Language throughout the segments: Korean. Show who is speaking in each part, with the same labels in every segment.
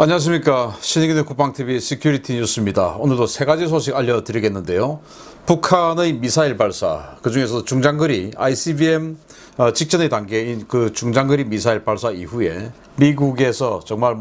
Speaker 1: 안녕하십니까. 신의균의 국방TV 시큐리티 뉴스입니다. 오늘도 세 가지 소식 알려드리겠는데요. 북한의 미사일 발사, 그 중에서 중장거리 ICBM 직전의 단계인 그 중장거리 미사일 발사 이후에 미국에서 정말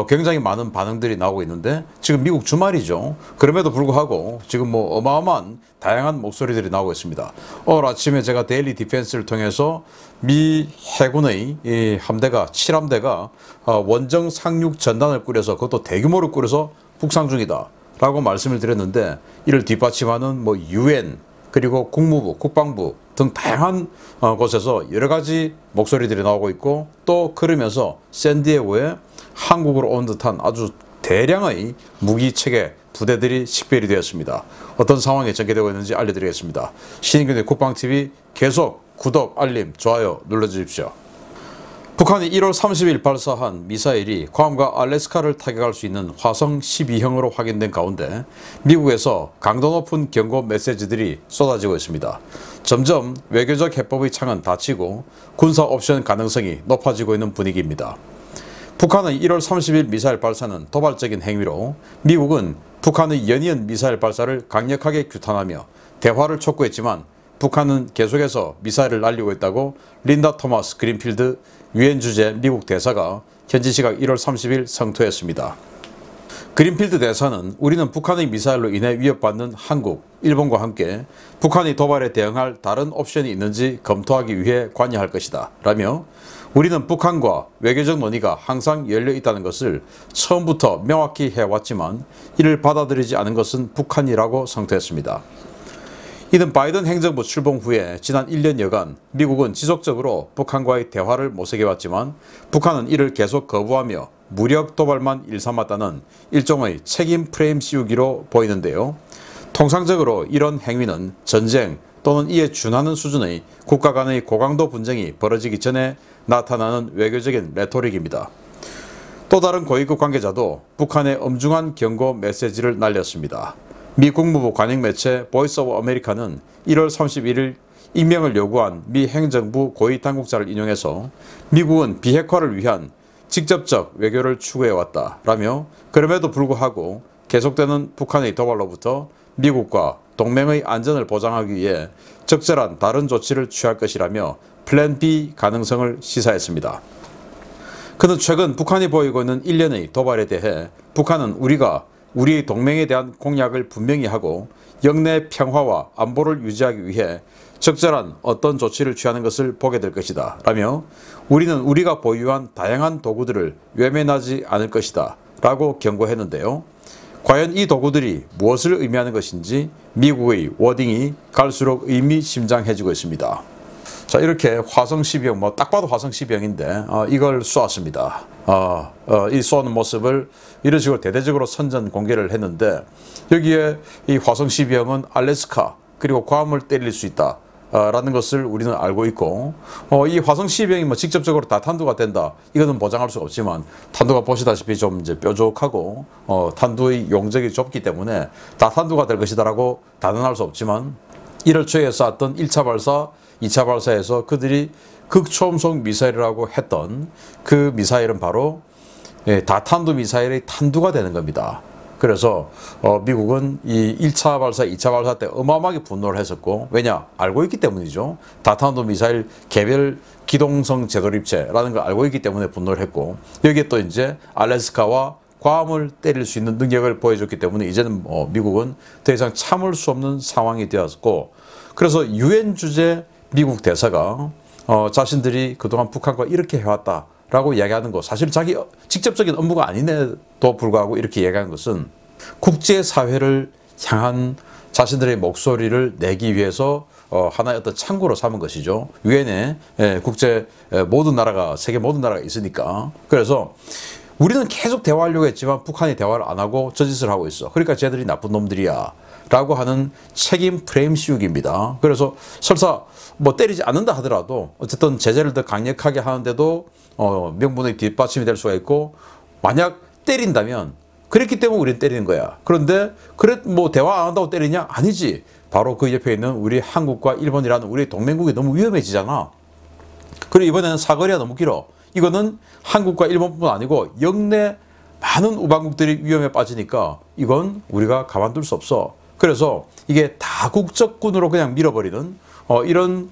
Speaker 1: 굉장히 많은 반응들이 나오고 있는데, 지금 미국 주말이죠. 그럼에도 불구하고 지금 어마어마한 다양한 목소리들이 나오고 있습니다. 오늘 아침에 제가 데일리 디펜스를 통해서 미 해군의 이 함대가 7함대가 원정 상륙 전단을 꾸려서, 그것도 대규모로 꾸려서 북상 중이다 라고 말씀을 드렸는데, 이를 뒷받침하는 UN 그리고 국무부, 국방부 등 다양한 곳에서 여러 가지 목소리들이 나오고 있고, 또 그러면서 샌디에고에 한국으로 온 듯한 아주 대량의 무기 체계 부대들이 식별이 되었습니다. 어떤 상황이 전개되고 있는지 알려드리겠습니다. 신인균의 국방TV 계속 구독, 알림, 좋아요 눌러주십시오. 북한이 1월 30일 발사한 미사일이 괌과 알래스카를 타격할 수 있는 화성 12형으로 확인된 가운데, 미국에서 강도 높은 경고 메시지들이 쏟아지고 있습니다. 점점 외교적 해법의 창은 닫히고 군사 옵션 가능성이 높아지고 있는 분위기입니다. 북한의 1월 30일 미사일 발사는 도발적인 행위로, 미국은 북한의 연이은 미사일 발사를 강력하게 규탄하며 대화를 촉구했지만, 북한은 계속해서 미사일을 날리고 있다고 린다 토마스 그린필드 유엔 주재 미국 대사가 현지 시각 1월 30일 성토했습니다. 그린필드 대사는 우리는 북한의 미사일로 인해 위협받는 한국, 일본과 함께 북한의 도발에 대응할 다른 옵션이 있는지 검토하기 위해 관여할 것이다 라며, 우리는 북한과 외교적 논의가 항상 열려 있다는 것을 처음부터 명확히 해왔지만 이를 받아들이지 않은 것은 북한이라고 성토했습니다. 이는 바이든 행정부 출범 후에 지난 1년여간 미국은 지속적으로 북한과의 대화를 모색해왔지만, 북한은 이를 계속 거부하며 무력 도발만 일삼았다는 일종의 책임 프레임 씌우기로 보이는데요. 통상적으로 이런 행위는 전쟁 또는 이에 준하는 수준의 국가 간의 고강도 분쟁이 벌어지기 전에 나타나는 외교적인 레토릭입니다. 또 다른 고위급 관계자도 북한의 엄중한 경고 메시지를 날렸습니다. 미 국무부 관영 매체 보이스 오브 아메리카는 1월 31일 임명을 요구한 미 행정부 고위 당국자를 인용해서, 미국은 비핵화를 위한 직접적 외교를 추구해왔다 라며, 그럼에도 불구하고 계속되는 북한의 도발로부터 미국과 동맹의 안전을 보장하기 위해 적절한 다른 조치를 취할 것이라며 플랜 B 가능성을 시사했습니다. 그는 최근 북한이 보이고 있는 일련의 도발에 대해, 북한은 우리의 동맹에 대한 공약을 분명히 하고 영내 평화와 안보를 유지하기 위해 적절한 어떤 조치를 취하는 것을 보게 될 것이다 라며, 우리는 우리가 보유한 다양한 도구들을 외면하지 않을 것이다 라고 경고했는데요. 과연 이 도구들이 무엇을 의미하는 것인지 미국의 워딩이 갈수록 의미심장해지고 있습니다. 자, 이렇게 화성 12형, 딱 봐도 화성 12형인데 이걸 쏘았습니다. 이 쏘는 모습을 이런 식으로 대대적으로 선전 공개를 했는데, 여기에 이 화성 12형은 알래스카 그리고 괌을 때릴 수 있다 라는 것을 우리는 알고 있고, 이 화성 12형이 직접적으로 다 탄두가 된다, 이거는 보장할 수가 없지만, 탄두가 보시다시피 좀 이제 뾰족하고 탄두의 용적이 좁기 때문에 다 탄두가 될 것이다 라고 단언할 수 없지만, 1월 초에 쐈던 1차 발사, 2차 발사에서 그들이 극초음속 미사일이라고 했던 그 미사일은 바로 다탄두 미사일의 탄두가 되는 겁니다. 그래서 미국은 이 1차 발사, 2차 발사 때 어마어마하게 분노를 했었고, 왜냐? 알고 있기 때문이죠. 다탄두 미사일 개별 기동성 재돌입체라는 걸 알고 있기 때문에 분노를 했고, 여기에 또 이제 알래스카와 괌을 때릴 수 있는 능력을 보여줬기 때문에 이제는 미국은 더 이상 참을 수 없는 상황이 되었고, 그래서 유엔 주재 미국 대사가 자신들이 그동안 북한과 이렇게 해왔다 라고 이야기하는 거, 사실 자기 직접적인 업무가 아닌데도 불구하고 이렇게 이야기하는 것은 국제사회를 향한 자신들의 목소리를 내기 위해서 하나의 어떤 창구로 삼은 것이죠. 유엔에 국제 모든 나라가, 세계 모든 나라가 있으니까. 그래서 우리는 계속 대화하려고 했지만 북한이 대화를 안 하고 저 짓을 하고 있어, 그러니까 쟤들이 나쁜 놈들이야 라고 하는 책임 프레임 씌우기입니다. 그래서 설사 때리지 않는다 하더라도 어쨌든 제재를 더 강력하게 하는데도 명분의 뒷받침이 될 수가 있고, 만약 때린다면 그랬기 때문에 우리는 때리는 거야. 그런데 그래 대화 안 한다고 때리냐? 아니지. 바로 그 옆에 있는 우리 한국과 일본이라는 우리 동맹국이 너무 위험해지잖아. 그리고 이번에는 사거리가 너무 길어. 이거는 한국과 일본뿐만 아니고 영내 많은 우방국들이 위험에 빠지니까 이건 우리가 가만둘 수 없어. 그래서 이게 다국적군으로 그냥 밀어버리는 이런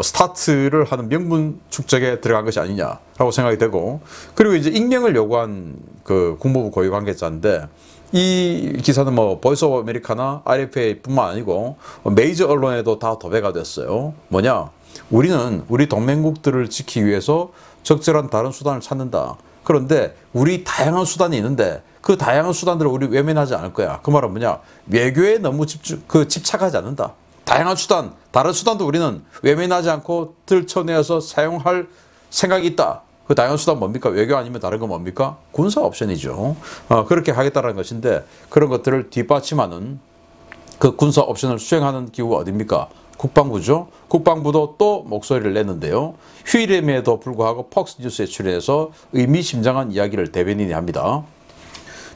Speaker 1: 스타트를 하는 명분 축적에 들어간 것이 아니냐라고 생각이 되고, 그리고 이제 익명을 요구한 그 국무부 고위 관계자인데, 이 기사는 뭐 보이스 오브 아메리카나 RFA뿐만 아니고 메이저 언론에도 다 도배가 됐어요. 뭐냐? 우리는 우리 동맹국들을 지키기 위해서 적절한 다른 수단을 찾는다. 그런데 우리 다양한 수단이 있는데 그 다양한 수단들을 우리 외면하지 않을 거야. 그 말은 뭐냐? 외교에 너무 집착하지 않는다. 다양한 수단, 다른 수단도 우리는 외면하지 않고 들춰내어서 사용할 생각이 있다. 그 다양한 수단 뭡니까? 외교 아니면 다른 건 뭡니까? 군사 옵션이죠. 그렇게 하겠다는 것인데, 그런 것들을 뒷받침하는 그 군사 옵션을 수행하는 기구가 어딥니까? 국방부죠. 국방부도 또 목소리를 냈는데요. 휴일임에도 불구하고 폭스뉴스에 출연해서 의미심장한 이야기를 대변인이 합니다.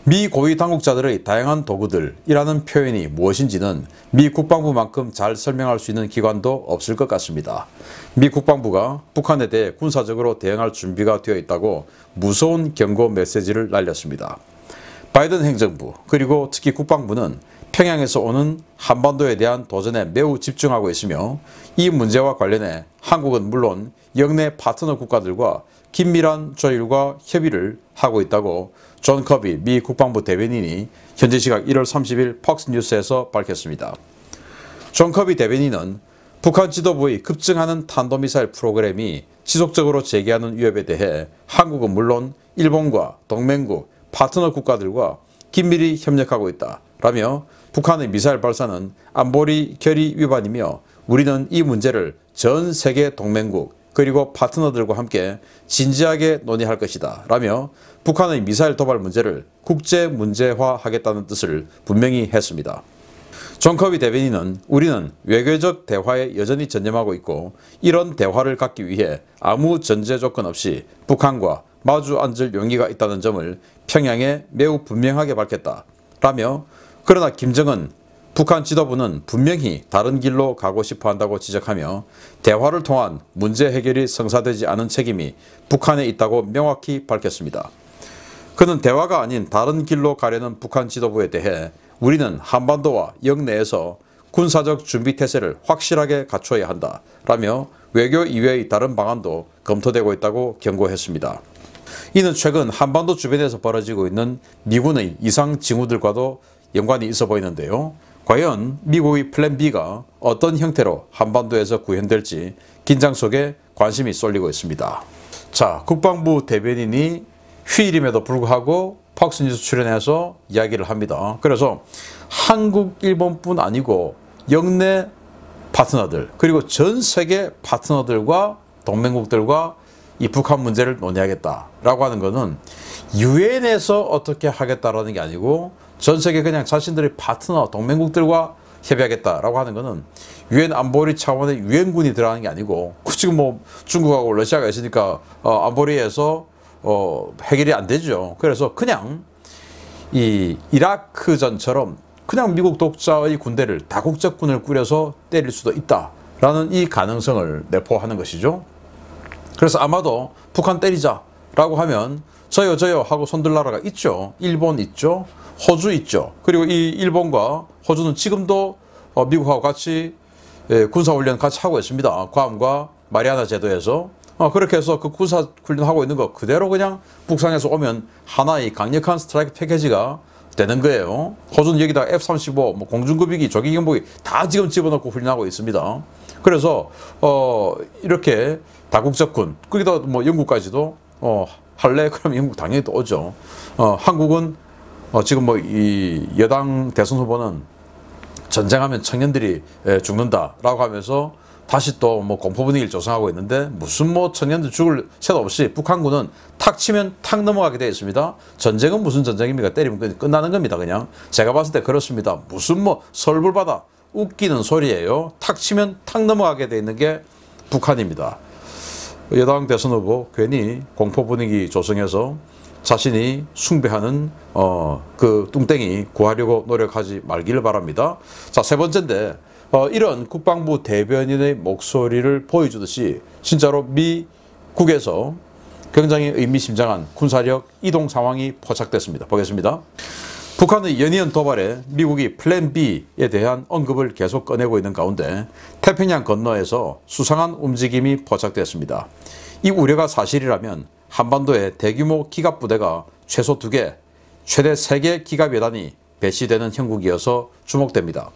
Speaker 1: 미 고위 당국자들의 다양한 도구들이라는 표현이 무엇인지는 미 국방부만큼 잘 설명할 수 있는 기관도 없을 것 같습니다. 미 국방부가 북한에 대해 군사적으로 대응할 준비가 되어 있다고 무서운 경고 메시지를 날렸습니다. 바이든 행정부 그리고 특히 국방부는 평양에서 오는 한반도에 대한 도전에 매우 집중하고 있으며, 이 문제와 관련해 한국은 물론 영내 파트너 국가들과 긴밀한 조율과 협의를 하고 있다고 존 커비 미 국방부 대변인이 현지 시각 1월 30일 폭스뉴스에서 밝혔습니다. 존 커비 대변인은 북한 지도부의 급증하는 탄도미사일 프로그램이 지속적으로 제기하는 위협에 대해 한국은 물론 일본과 동맹국, 파트너 국가들과 긴밀히 협력하고 있다 라며, 북한의 미사일 발사는 안보리 결의 위반이며 우리는 이 문제를 전 세계 동맹국 그리고 파트너들과 함께 진지하게 논의할 것이다 라며, 북한의 미사일 도발 문제를 국제 문제화하겠다는 뜻을 분명히 했습니다. 존 커비 대변인은 우리는 외교적 대화에 여전히 전념하고 있고, 이런 대화를 갖기 위해 아무 전제 조건 없이 북한과 마주 앉을 용의가 있다는 점을 평양에 매우 분명하게 밝혔다 라며, 그러나 김정은 북한 지도부는 분명히 다른 길로 가고 싶어 한다고 지적하며, 대화를 통한 문제 해결이 성사되지 않은 책임이 북한에 있다고 명확히 밝혔습니다. 그는 대화가 아닌 다른 길로 가려는 북한 지도부에 대해 우리는 한반도와 영내에서 군사적 준비 태세를 확실하게 갖춰야 한다 라며, 외교 이외의 다른 방안도 검토되고 있다고 경고했습니다. 이는 최근 한반도 주변에서 벌어지고 있는 미군의 이상 징후들과도 연관이 있어 보이는데요. 과연 미국의 플랜 B가 어떤 형태로 한반도에서 구현될지 긴장 속에 관심이 쏠리고 있습니다. 자, 국방부 대변인이 휴일임에도 불구하고 폭스뉴스 출연해서 이야기를 합니다. 그래서 한국, 일본뿐 아니고 영내 파트너들 그리고 전 세계 파트너들과 동맹국들과 이 북한 문제를 논의하겠다라고 하는 것은 유엔에서 어떻게 하겠다라는 게 아니고 전 세계 그냥 자신들의 파트너 동맹국들과 협의하겠다라고 하는 것은 유엔 안보리 차원의 유엔군이 들어가는 게 아니고, 지금 뭐 중국하고 러시아가 있으니까 안보리에서 해결이 안 되죠. 그래서 그냥 이 이라크전처럼 그냥 미국 독자의 군대를 다국적군을 꾸려서 때릴 수도 있다라는 이 가능성을 내포하는 것이죠. 그래서 아마도 북한 때리자라고 하면 저요 하고 손들 나라가 있죠. 일본 있죠. 호주 있죠. 그리고 이 일본과 호주는 지금도 미국하고 같이 군사훈련 같이 하고 있습니다. 괌과 마리아나 제도에서. 그렇게 해서 그 군사훈련 하고 있는 거 그대로 그냥 북상에서 오면 하나의 강력한 스트라이크 패키지가 되는 거예요. 호주는 여기다가 F-35, 뭐 공중급유기, 조기경보기 다 지금 집어넣고 훈련하고 있습니다. 그래서 이렇게 다국적군, 거기다 뭐 영국까지도 할래? 그럼 영국 당연히 또 오죠. 한국은 지금 뭐 이 여당 대선 후보는 전쟁하면 청년들이 죽는다라고 하면서 다시 또 뭐 공포 분위기를 조성하고 있는데, 무슨 뭐 청년들 죽을 새도 없이 북한군은 탁 치면 탁 넘어가게 되어 있습니다. 전쟁은 무슨 전쟁입니까? 때리면 끝나는 겁니다. 그냥 제가 봤을 때 그렇습니다. 무슨 뭐 설불받아 웃기는 소리예요. 탁 치면 탁 넘어가게 되어 있는 게 북한입니다. 여당 대선 후보 괜히 공포 분위기 조성해서 자신이 숭배하는 그 뚱땡이 구하려고 노력하지 말기를 바랍니다. 자, 세 번째인데, 이런 국방부 대변인의 목소리를 보여주듯이 진짜로 미국에서 굉장히 의미심장한 군사력 이동 상황이 포착됐습니다. 보겠습니다. 북한의 연이은 도발에 미국이 플랜 B에 대한 언급을 계속 꺼내고 있는 가운데 태평양 건너에서 수상한 움직임이 포착됐습니다. 이 우려가 사실이라면 한반도에 대규모 기갑부대가 최소 2개, 최대 3개 기갑여단이 배치되는 형국이어서 주목됩니다.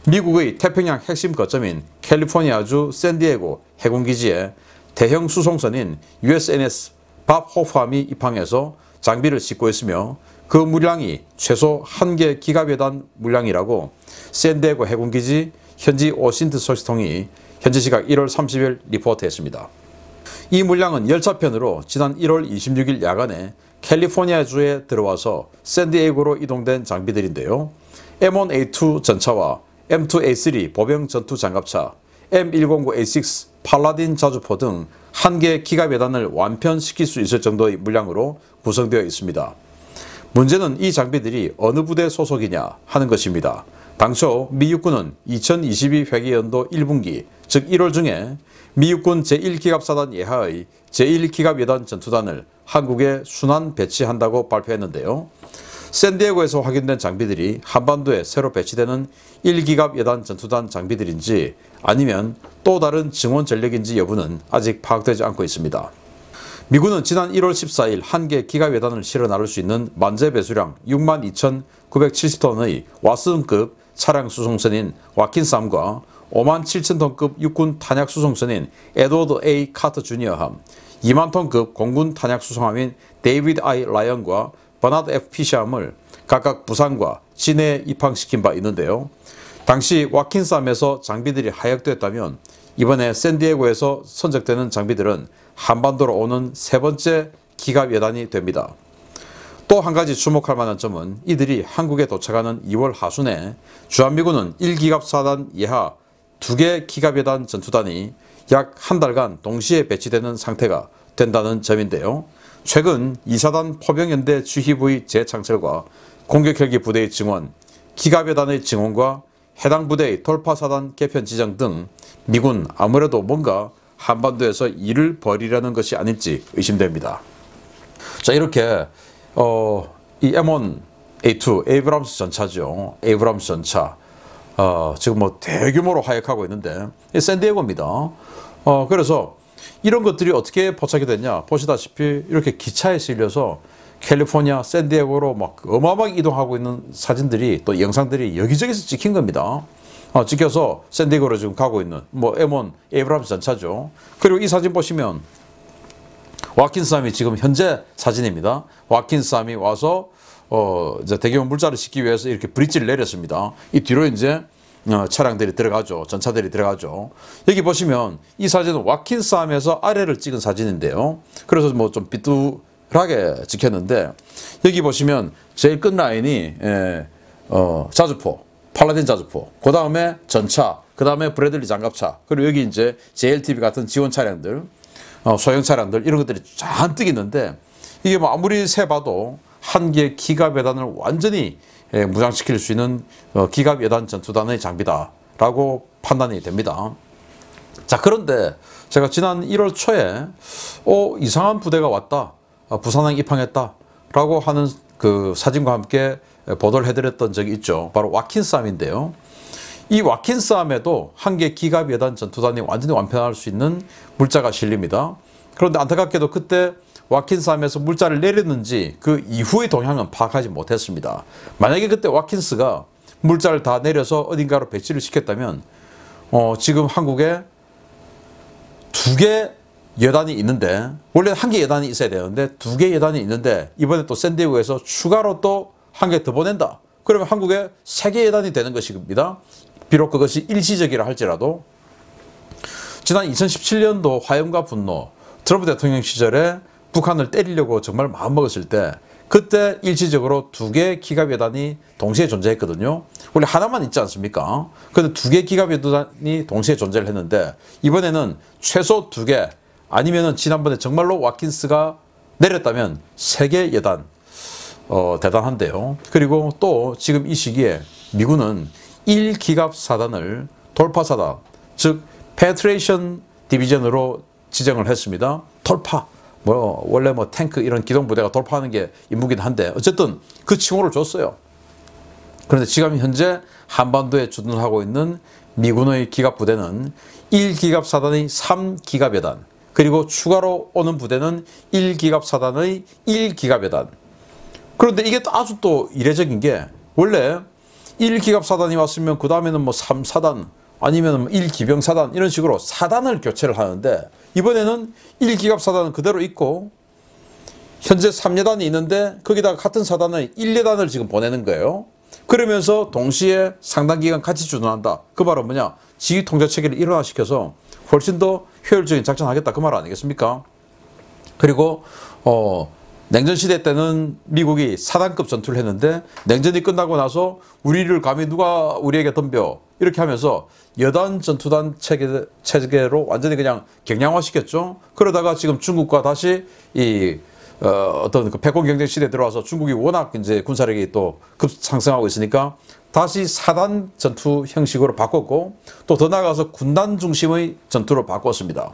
Speaker 1: 미국의 태평양 핵심 거점인 캘리포니아주 샌디에고 해군기지에 대형 수송선인 USNS 밥 호프함이 입항해서 장비를 싣고 있으며 그 물량이 최소 1개 기갑여단 물량이라고 샌디에고 해군기지 현지 오신트 소식통이 현지 시각 1월 30일 리포트했습니다. 이 물량은 열차편으로 지난 1월 26일 야간에 캘리포니아주에 들어와서 샌디에고로 이동된 장비들인데요. M1A2 전차와 M2A3 보병 전투 장갑차, M109A6 팔라딘 자주포 등 1개 기갑여단을 완편시킬 수 있을 정도의 물량으로 구성되어 있습니다. 문제는 이 장비들이 어느 부대 소속이냐 하는 것입니다. 당초 미 육군은 2022 회계연도 1분기, 즉 1월 중에 미 육군 제1기갑사단 예하의 제1기갑여단 전투단을 한국에 순환 배치한다고 발표했는데요. 샌디에고에서 확인된 장비들이 한반도에 새로 배치되는 1기갑 여단 전투단 장비들인지 아니면 또 다른 증원 전력인지 여부는 아직 파악되지 않고 있습니다. 미군은 지난 1월 14일 1개 기갑 여단을 실어 나를 수 있는 만재 배수량 62,970톤의 왓슨급 차량 수송선인 와킨삼과 57,000톤급 육군 탄약 수송선인 에드워드 A 카터 주니어함, 20,000톤급 공군 탄약 수송함인 데이비드 I 라이언과 버나드 F 피시함을 각각 부산과 진해에 입항시킨 바 있는데요. 당시 와킨삼에서 장비들이 하역되었다면 이번에 샌디에고에서 선적되는 장비들은 한반도로 오는 3번째 기갑 여단이 됩니다. 또 한 가지 주목할 만한 점은 이들이 한국에 도착하는 2월 하순에 주한미군은 1기갑 사단 예하 2개 기갑여단 전투단이 약 한 달간 동시에 배치되는 상태가 된다는 점인데요. 최근 2사단 포병연대 주휘부의 재창설과 공격헬기 부대의 증원, 기갑여단의 증원과 해당 부대의 돌파사단 개편 지정 등 미군 아무래도 뭔가 한반도에서 일을 벌이려는 것이 아닐지 의심됩니다. 자, 이렇게 이 M1A2 에이브람스 전차죠. 에이브람스 전차 지금 뭐 대규모로 하역하고 있는데 샌디에고입니다. 그래서 이런 것들이 어떻게 포착이 됐냐 보시다시피 이렇게 기차에 실려서 캘리포니아 샌디에고로 막 어마어마하게 이동하고 있는 사진들이 또 영상들이 여기저기서 찍힌 겁니다. 찍혀서 샌디에고로 지금 가고 있는 뭐 M1 에이브람스 전차죠. 그리고 이 사진 보시면 와킨삼이 지금 현재 사진입니다. 와킨삼이 와서 이제 대규모 물자를 싣기 위해서 이렇게 브릿지를 내렸습니다. 이 뒤로 이제 차량들이 들어가죠. 전차들이 들어가죠. 여기 보시면 이 사진은 와킨삼에서 아래를 찍은 사진인데요. 그래서 뭐 좀 삐뚤하게 찍혔는데 여기 보시면 제일 끝 라인이 자주포, 팔라딘 자주포, 그 다음에 전차, 그 다음에 브래들리 장갑차, 그리고 여기 이제 JLTV 같은 지원 차량들, 소형 차량들 이런 것들이 잔뜩 있는데 이게 뭐 아무리 세봐도 한 개 기갑여단을 완전히 무장시킬 수 있는 기갑여단 전투단의 장비다라고 판단이 됩니다. 자, 그런데 제가 지난 1월 초에 이상한 부대가 왔다, 부산항 입항했다라고 하는 그 사진과 함께 보도를 해드렸던 적이 있죠. 바로 와킨삼인데요. 이 와킨삼에도 한 개 기갑여단 전투단이 완전히 완편할 수 있는 물자가 실립니다. 그런데 안타깝게도 그때 와킨삼에서 물자를 내렸는지 그 이후의 동향은 파악하지 못했습니다. 만약에 그때 와킨스가 물자를 다 내려서 어딘가로 배치를 시켰다면 지금 한국에 2개 여단이 있는데, 원래 1개 여단이 있어야 되는데 2개 여단이 있는데 이번에 또 샌디에고에서 추가로 또 1개 더 보낸다. 그러면 한국에 3개 여단이 되는 것입니다. 비록 그것이 일시적이라 할지라도. 지난 2017년도 화염과 분노, 트럼프 대통령 시절에 북한을 때리려고 정말 마음먹었을 때 그때 일시적으로 2개 기갑여단이 동시에 존재했거든요. 원래 하나만 있지 않습니까? 그런데 2개 기갑여단이 동시에 존재를 했는데 이번에는 최소 2개, 아니면은 지난번에 정말로 와킨스가 내렸다면 3개 여단, 대단한데요. 그리고 또 지금 이 시기에 미군은 1기갑 사단을 돌파사단, 즉 페네트레이션 디비전으로 지정을 했습니다. 돌파, 뭐 원래 뭐 탱크 이런 기동 부대가 돌파하는 게 임무긴 한데 어쨌든 그 칭호를 줬어요. 그런데 지금 현재 한반도에 주둔하고 있는 미군의 기갑 부대는 1기갑 사단의 3기갑여단, 그리고 추가로 오는 부대는 1기갑 사단의 1기갑여단. 그런데 이게 아주 또 이례적인 게, 원래 1기갑 사단이 왔으면 그 다음에는 뭐 3사단 아니면 1기병 사단 이런 식으로 사단을 교체를 하는데, 이번에는 1기갑 사단은 그대로 있고 현재 3여단이 있는데 거기다가 같은 사단의 1여단을 지금 보내는 거예요. 그러면서 동시에 상당 기간 같이 주둔한다. 그 말은 뭐냐? 지휘 통제 체계를 일원화시켜서 훨씬 더 효율적인 작전하겠다. 그 말 아니겠습니까? 그리고 냉전 시대 때는 미국이 사단급 전투를 했는데, 냉전이 끝나고 나서 우리를 감히 누가 우리에게 덤벼 이렇게 하면서 여단 전투단 체계로 완전히 그냥 경량화시켰죠. 그러다가 지금 중국과 다시 어떤 그 패권 경쟁 시대에 들어와서 중국이 워낙 이제 군사력이 또 급상승하고 있으니까 다시 사단 전투 형식으로 바꿨고, 또 더 나아가서 군단 중심의 전투로 바꿨습니다.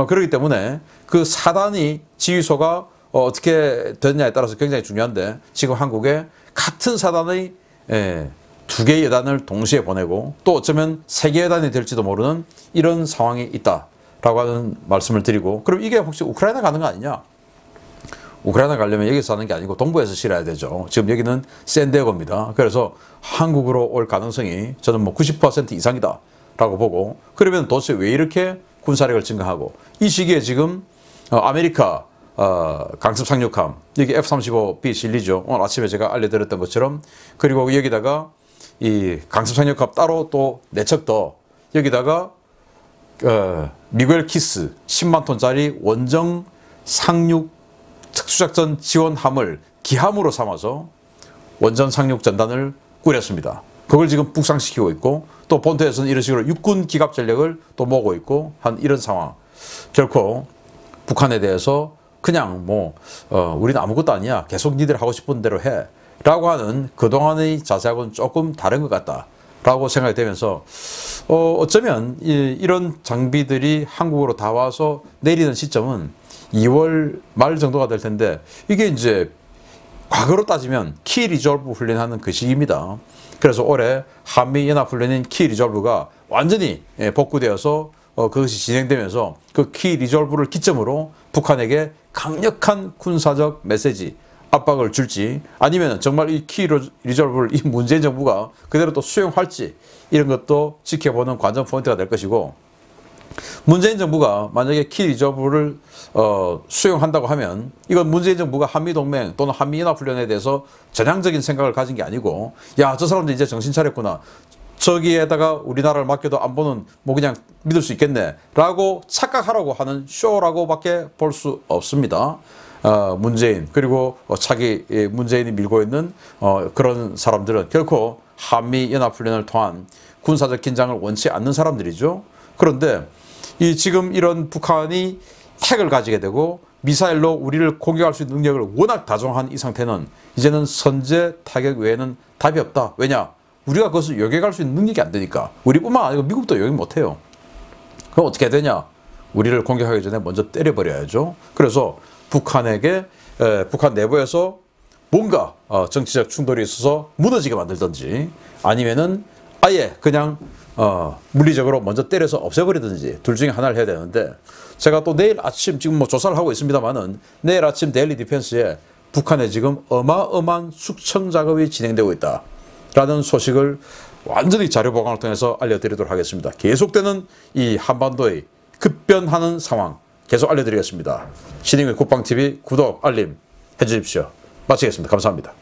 Speaker 1: 그렇기 때문에 그 사단이 지휘소가 어떻게 됐냐에 따라서 굉장히 중요한데, 지금 한국에 같은 사단의 2개의 여단을 동시에 보내고 또 어쩌면 3개의 여단이 될지도 모르는 이런 상황이 있다라고 하는 말씀을 드리고, 그럼 이게 혹시 우크라이나 가는 거 아니냐? 우크라이나 가려면 여기서 하는 게 아니고 동부에서 실어야 되죠. 지금 여기는 샌디에고입니다. 그래서 한국으로 올 가능성이 저는 뭐 90% 이상이다 라고 보고, 그러면 도대체 왜 이렇게 군사력을 증강하고, 이 시기에 지금 아메리카 강습 상륙함, 여기 F-35B 실리죠. 오늘 아침에 제가 알려드렸던 것처럼. 그리고 여기다가 이 강습 상륙함 따로 또 4척 더, 여기다가 미겔 키스 10만 톤짜리 원정 상륙 특수작전 지원함을 기함으로 삼아서 원전 상륙 전단을 꾸렸습니다. 그걸 지금 북상시키고 있고, 또 본토에서는 이런 식으로 육군 기갑 전력을 또 모으고 있고 한 이런 상황. 결코 북한에 대해서 그냥 뭐 우리는 아무것도 아니야, 계속 니들 하고 싶은 대로 해 라고 하는 그동안의 자세하고는 조금 다른 것 같다 라고 생각이 되면서, 어쩌면 이런 장비들이 한국으로 다 와서 내리는 시점은 2월 말 정도가 될 텐데, 이게 이제 과거로 따지면 키 리졸브 훈련하는 그 시기입니다. 그래서 올해 한미연합훈련인 키 리졸브가 완전히 복구되어서 그것이 진행되면서 그 키 리졸브를 기점으로 북한에게 강력한 군사적 메시지, 압박을 줄지, 아니면 정말 이 키 리졸브를 이 문재인 정부가 그대로 또 수용할지, 이런 것도 지켜보는 관전 포인트가 될 것이고, 문재인 정부가 만약에 키 리졸브를 수용한다고 하면, 이건 문재인 정부가 한미동맹 또는 한미연합훈련에 대해서 전향적인 생각을 가진 게 아니고, 야, 저 사람들 이제 정신 차렸구나, 저기에다가 우리나라를 맡겨도 안보는 뭐 그냥 믿을 수 있겠네 라고 착각하라고 하는 쇼라고 밖에 볼 수 없습니다. 문재인, 그리고 차기 문재인이 밀고 있는 그런 사람들은 결코 한미연합훈련을 통한 군사적 긴장을 원치 않는 사람들이죠. 그런데 지금 이런 북한이 핵을 가지게 되고 미사일로 우리를 공격할 수 있는 능력을 워낙 다정한 이 상태는 이제는 선제 타격 외에는 답이 없다. 왜냐? 우리가 그것을 요격할 수 있는 능력이 안 되니까. 우리뿐만 아니고 미국도 요격 못해요. 그럼 어떻게 해야 되냐? 우리를 공격하기 전에 먼저 때려버려야죠. 그래서 북한에게 북한 내부에서 뭔가 정치적 충돌이 있어서 무너지게 만들든지, 아니면은 아예 그냥 물리적으로 먼저 때려서 없애버리든지, 둘 중에 하나를 해야 되는데, 제가 또 내일 아침 지금 뭐 조사를 하고 있습니다만은, 내일 아침 데일리 디펜스에 북한에 지금 어마어마한 숙청 작업이 진행되고 있다 라는 소식을 완전히 자료 보강을 통해서 알려드리도록 하겠습니다. 계속되는 이 한반도의 급변하는 상황 계속 알려드리겠습니다. 신임의 국방TV 구독, 알림 해주십시오. 마치겠습니다. 감사합니다.